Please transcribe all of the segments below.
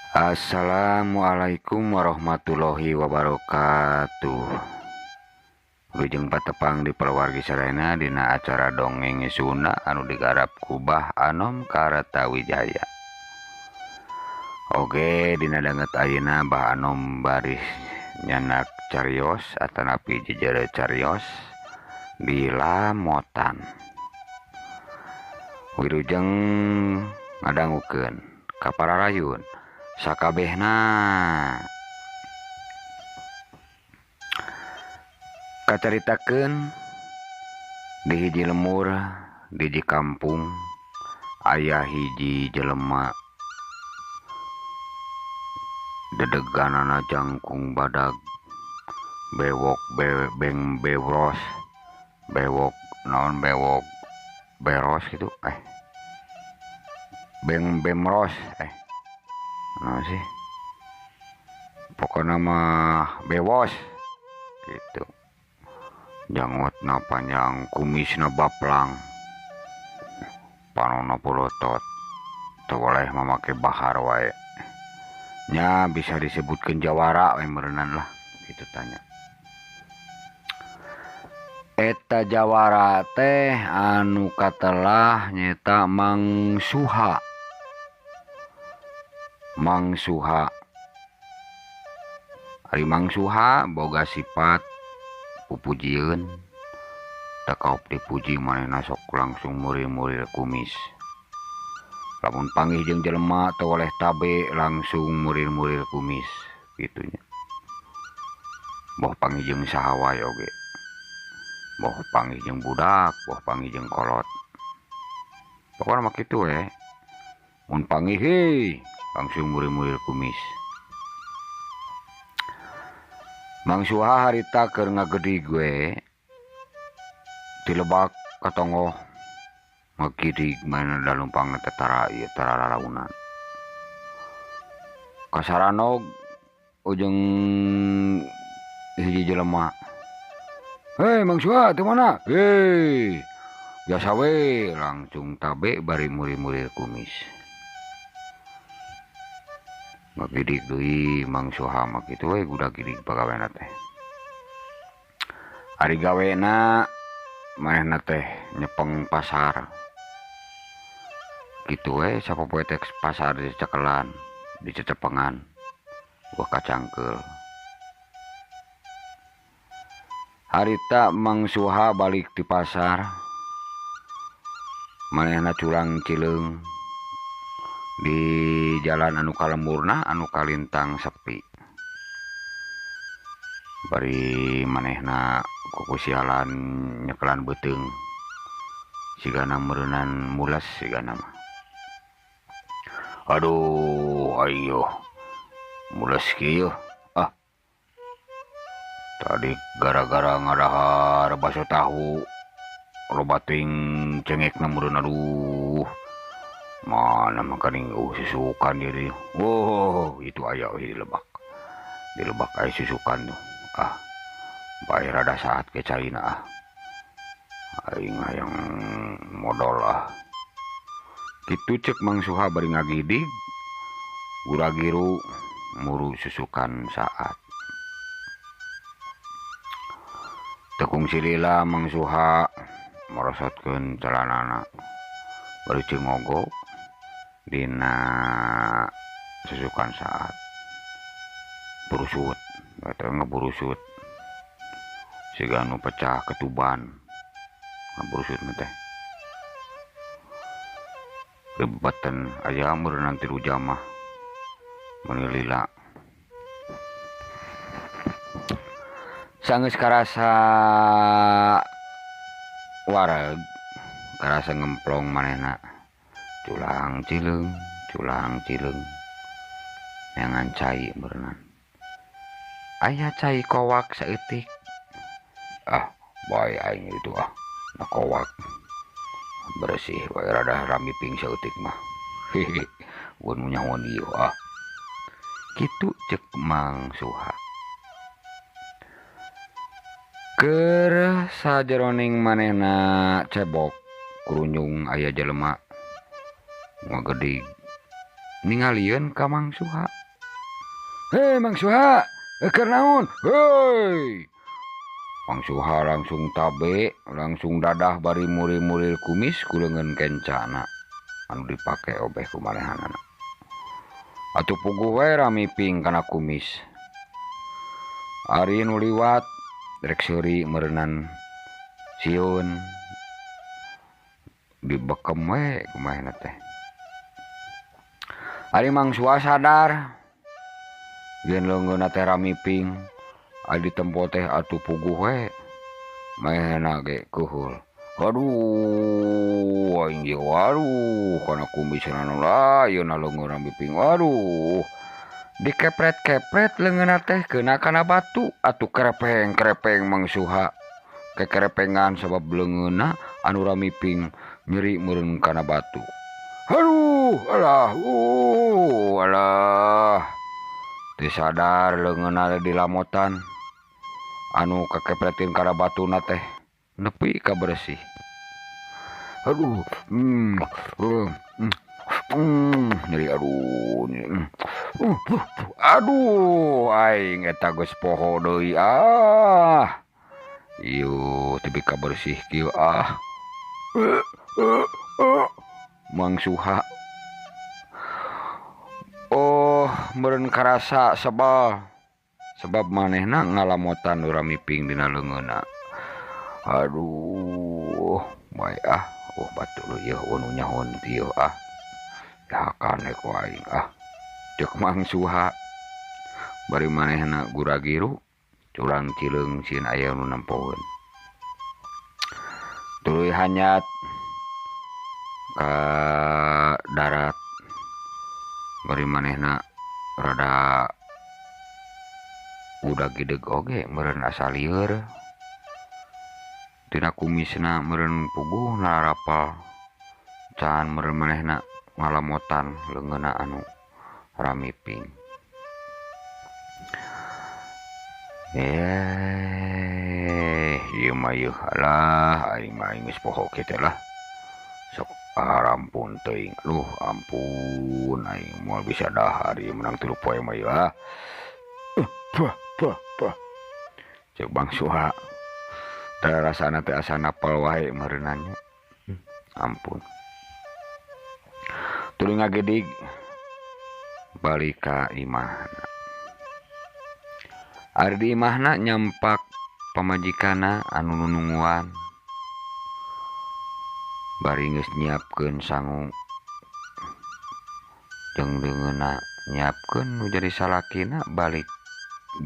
Assalamualaikum warahmatullahi wabarakatuh. Wilujeng patepang di pawargi sadayana dina acara dongeng Sunda anu digarap ku Bah Anom Karatawijaya. Oge dina danget ayeuna Bah Anom baris nyanak carios atanapi jejere carios di Lamotan. Wilujeng ngadangukeun kapararayun sakabehna kacaritakeun di hiji lemur di hiji kampung aya hiji jelema dedeganana jangkung badag bewok beng bewros bewok naon bewok beros gitu beng bemros nah sih pokoknya mah bewos gitu jangotna panjang kumisna baplang panonna polotot teu boleh mamake bahar wae nya bisa disebutkeun jawara we meureunnan lah gitu tanya. Eta jawara teh anu katelah nyeta Mang Suha. Mang Suha ari Mang Suha boga sifat pupujieun takaop dipuji manehna sok langsung murir-murir kumis. Lamun panggih jeung jelema teu oleh tabe langsung murir-murir kumis gitunya. Boh panggih jeung saha wae oge. Boh panggih jeung budak, boh panggih jeung kolot. Pokona mah kitu we. Mun panggih langsung murir-murir kumis. Mang Suha harita keur ngagedig we di Lebak katongoh ngagidig maena dalumpangna teh tara ieu tara raraunan. Kasaranog ujung hiji jelema. Hei Mang Suha teu mana? Hei biasa we langsung tabe bari murir-murir kumis. Ngagidig deui Mang Suha mah kitu we budak gidig pagawena teh. Ari gawena manehna teh nyepeng pasar. Kitu we sapopoe teh pasar di cekelan, di cecepengan. Gua kacangkeul. Harita Mang Suha balik di pasar. Manehna culang cileung di jalan anu kalemurna anu kalintang sepi. Bari manehna kukusialan nyekelan beuteung sigana meureunnan mules sigana mah. Aduh ayo mules kieu tadi gara-gara ngadahar baso tahu loba teuing cengekna meureun aduh mana makaning susukan jadi itu aya di Lebak aya susukan tuh bae rada saat ke caina aing hayang modal kitu cek Mang Suha bari ngagidig gura-giru muru susukan saat tekung silila Mang Suha merosotkeun celanana bari cingogo dina susukan saat burusut eta ngaburusut siga anu pecah ketuban ngaburusut teh ribeten aya meureunnan tilu jam mah meunilila sanggeus karasa wareg karasa ngemplong manehna culang cileung neangan cai berenang aya cai kowak saeutik bae aing itu na kowak bersih bae rada ramiping saeutik mah mun nyawan ieu kitu cek Mang Suha. Keur sajeroning manehna cebok kurunjung aya jelema ngagedig ningalieun ka Mang Suha. Hei Mang Suha, keur naon? Hei. Mang Suha langsung tabe, langsung dadah bari muri-muri kumis ku leungeun kencana anu dipake obeh ku manehanana. Atuh puguh wae ramiping kana kumis. Ari nu liwat rek seuri meureunnan sieun dibekem we kumaha teh. Ari Mang Suha sadar yen leungeunna teh ramiping, ari ditempo teh atuh puguh we maehna ge keuheul. Waduh, aing ge waduh kana kumisna nu layeun leungeun ramiping. Waduh. Dikepret-kepret leungeunna teh keuna kana batu atuh krepeng-krepeng Mang Suha. Kekerepengan sabab leungeunna anu ramiping nyeri meureun kana batu. Aduh, alah, alah. Teu sadar leungeunna dilamotan anu kakepretin kana batuna teh nepi ka bersih. Aduh, nyeri aduh aing eta geus poho deui ieu teu ka bersih kieu Mang Suha meureun karasa sebal sebab manehna ngalamotan nu ramiping dina leungeunna. Aduh bae batur ieu nu nyahoan ieu dahakane ku aing ceuk Mang Suha. Bari manehna gura-giru curang cileung sieun aya nu nempoeun. Tuluy hanyat ka darat. Bari manehna rada udah gideg oge meureun asa lieur. Tina kumisna meureun puguh narapal can meureun manehna ngalamotan leungeunna anu ramiping. Ieu mah yeuh alah aing mah geus poho kitu lah. Sok rampun teuing. Aduh ampun aing moal bisa dahar ieu menang 3 poe mah yeuh Ceuk Mang Suha. Teu rasana teh asa napal wae meureunannya. Ampun. Tuluy ngagedig balik ka imahna. Ari di imahna nyampak pamajikanna anu nununguan. Bari geus nyiapkeun sangu jeung leungeunna nyiapkeun nu jadi salakina balik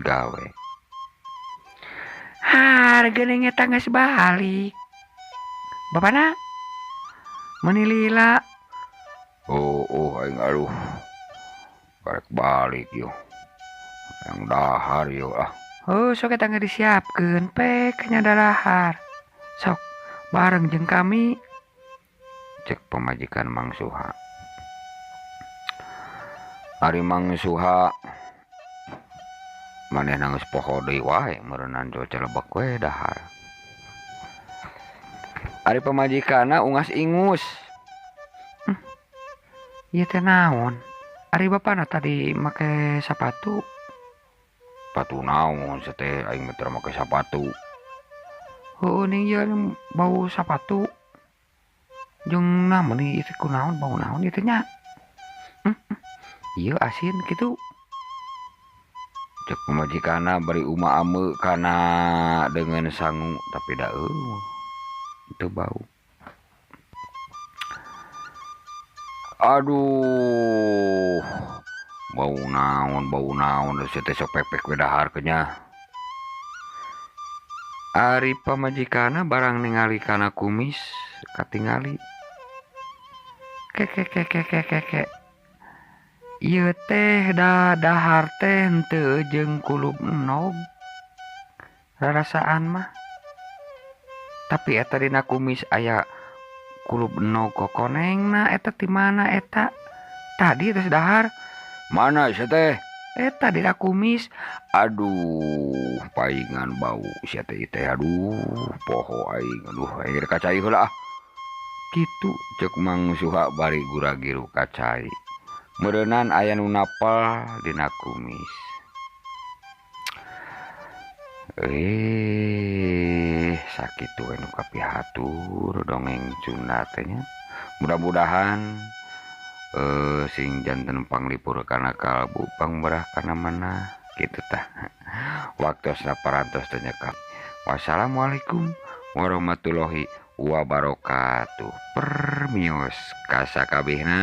gawe. Geuning eta geus balik. Bapana meuni lila. Aing aduh. Karek balik yeuh. Yang dahar yeuh sok eta geus disiapkeun pek nya dahar. Sok bareng jeung kami. Cek pemajikan Mang Suha. Ari Mang Suha manehna geus poho deui wae meureunnan cuaca lebek we dahar. Ari pamajikanna ungas ingus. Ieu teh naon? Ari bapana tadi make sapatu. Sepatu naon teh aing mah teu make sapatu. Heueuh ning ieu bau sapatu. Jeung namun ieu teh kunaon bau naon ieu teh nya? Ieu asin kitu. Cek pamajikanna bari uma ameu kana dengan sangu tapi da itu bau. Aduh. Bau naon geus teh sok pepek we dahar kenya. Ari pamajikanna barang ningali kana kumis katingali. Kek. Ieu teh dahar teh henteu jeung kulup enog. Rarasaan mah. Tapi eta dina kumis aya kulup enog kokonengna eta ti mana eta? Tadi tos dahar. Mana sia teh? Eta dina kumis. Aduh, paingan bau sia teh aduh, poho aing. Aduh, aing kacai heula Kitu cek Mang Suha bari gura-giru kacai. Merenan aya nu napal dina kumis. Sakitu we nu kapihatur dongeng Sunda teh nya. Mudah-mudahan sing janten panglipur kana kalbu pangberah kana mana kitu tah. Waktosna parantos teh nya. Wassalamualaikum warahmatullahi wabarakatuh. Permios ka sakabehna.